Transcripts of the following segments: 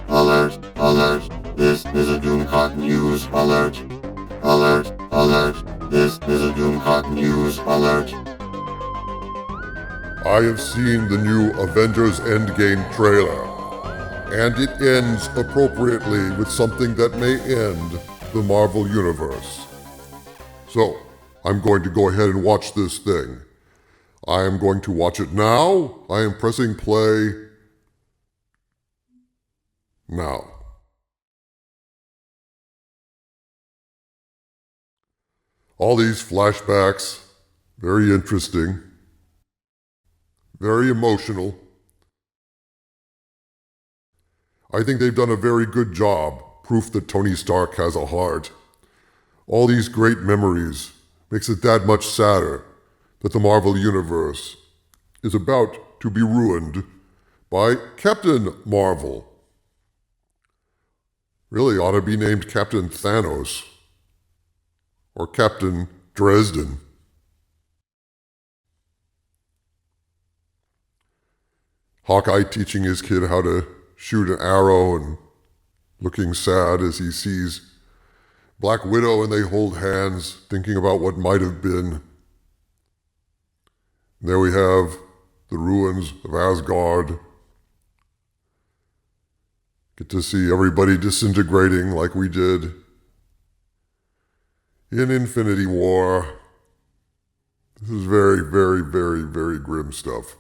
Alert, alert, this is a Doomcock News alert. Alert, alert, this is a Doomcock News alert. I have seen the new Avengers Endgame trailer, and it ends appropriately with something that may end the Marvel Universe. So, I'm going to go ahead and watch this thing. I am going to watch it now. I am pressing play now. All these flashbacks, very interesting, very emotional. I think they've done a very good job, proof that Tony Stark has a heart. All these great memories makes it that much sadder that the Marvel Universe is about to be ruined by Captain Marvel. Really ought to be named Captain Thanos or Captain Dresden. Hawkeye teaching his kid how to shoot an arrow and looking sad as he sees Black Widow and they hold hands thinking about what might have been. And there we have the ruins of Asgard. Get to see everybody disintegrating like we did in Infinity War. This is very, very, very, very grim stuff.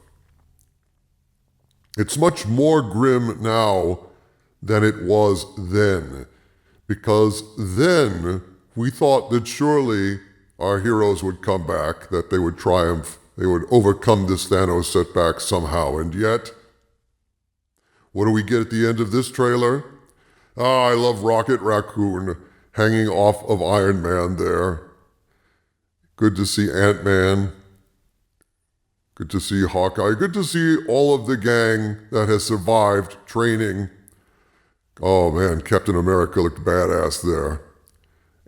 It's much more grim now than it was then, because then we thought that surely our heroes would come back, that they would triumph, they would overcome this Thanos setback somehow, and yet, what do we get at the end of this trailer? I love Rocket Raccoon hanging off of Iron Man there. Good to see Ant-Man. Good to see Hawkeye. Good to see all of the gang that has survived training. Oh man, Captain America looked badass there.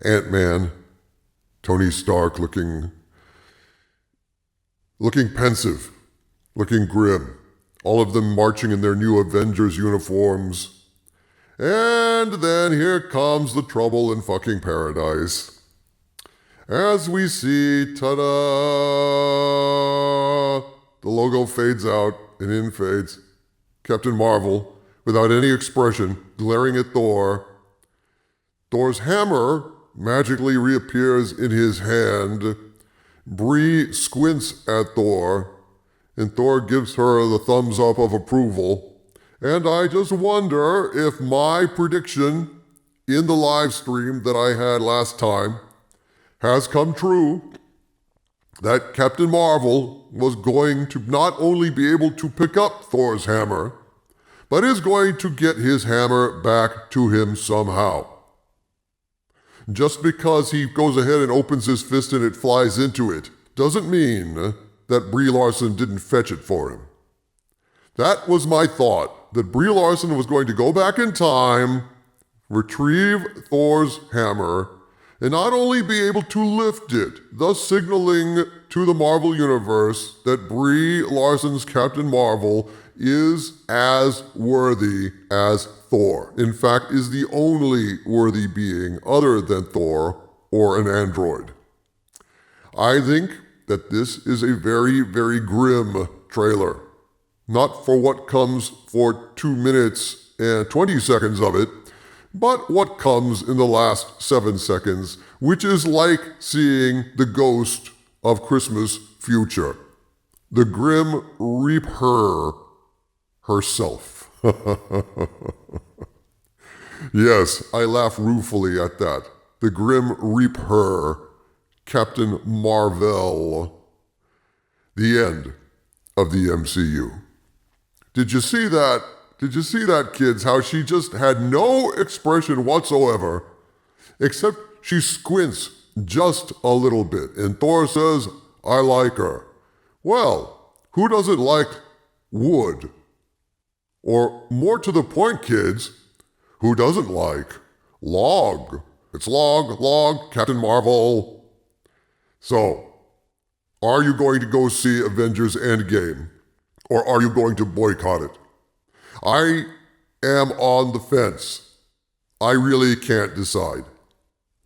Ant-Man, Tony Stark looking pensive, looking grim. All of them marching in their new Avengers uniforms. And then here comes the trouble in fucking paradise. As we see, ta-da, the logo fades out and in fades. Captain Marvel, without any expression, glaring at Thor. Thor's hammer magically reappears in his hand. Brie squints at Thor, and Thor gives her the thumbs up of approval. And I just wonder if my prediction in the live stream that I had last time has come true, that Captain Marvel was going to not only be able to pick up Thor's hammer, but is going to get his hammer back to him somehow. Just because he goes ahead and opens his fist and it flies into it doesn't mean that Brie Larson didn't fetch it for him. That was my thought, that Brie Larson was going to go back in time, retrieve Thor's hammer, and not only be able to lift it, thus signaling to the Marvel Universe that Brie Larson's Captain Marvel is as worthy as Thor. In fact, is the only worthy being other than Thor or an android. I think that this is a very, very grim trailer. Not for what comes for 2 minutes and 20 seconds of it, but what comes in the last 7 seconds, which is like seeing the ghost of Christmas future. The Grim Reaper herself. Yes, I laugh ruefully at that. The Grim Reaper, Captain Marvel. The end of the MCU. Did you see that? Did you see that, kids? How she just had no expression whatsoever, except she squints just a little bit. And Thor says, I like her. Well, who doesn't like wood? Or more to the point, kids, who doesn't like log? It's log, Captain Marvel. So, are you going to go see Avengers Endgame? Or are you going to boycott it? I am on the fence. I really can't decide.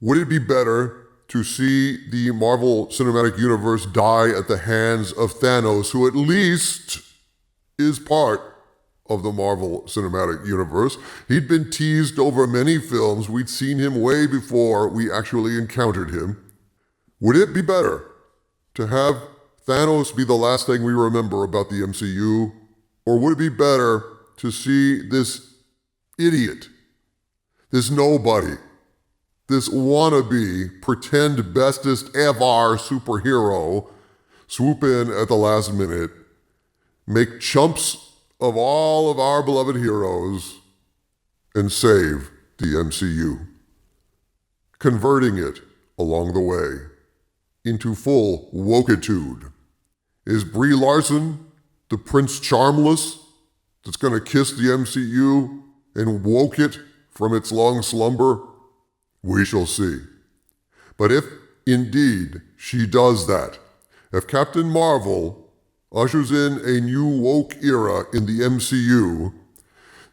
Would it be better to see the Marvel Cinematic Universe die at the hands of Thanos, who at least is part of the Marvel Cinematic Universe? He'd been teased over many films. We'd seen him way before we actually encountered him. Would it be better to have Thanos be the last thing we remember about the MCU? Or would it be better to see this idiot, this nobody, this wannabe, pretend bestest ever superhero swoop in at the last minute, make chumps of all of our beloved heroes, and save the MCU, converting it along the way into full wokitude? Is Brie Larson the Prince Charmless that's going to kiss the MCU and woke it from its long slumber? We shall see. But if indeed she does that, if Captain Marvel ushers in a new woke era in the MCU,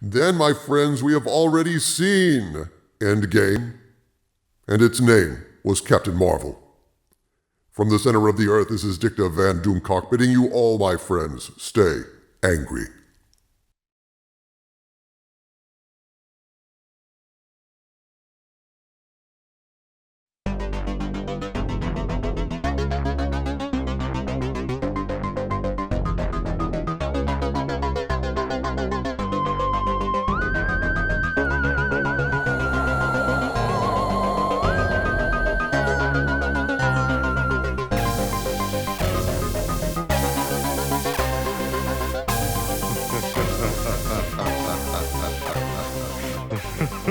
then, my friends, we have already seen Endgame, and its name was Captain Marvel. From the center of the earth, this is Dicta Van Doomcock bidding you all, my friends, stay angry.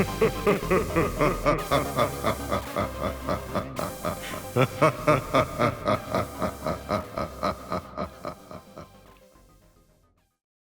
Ha ha ha ha ha ha.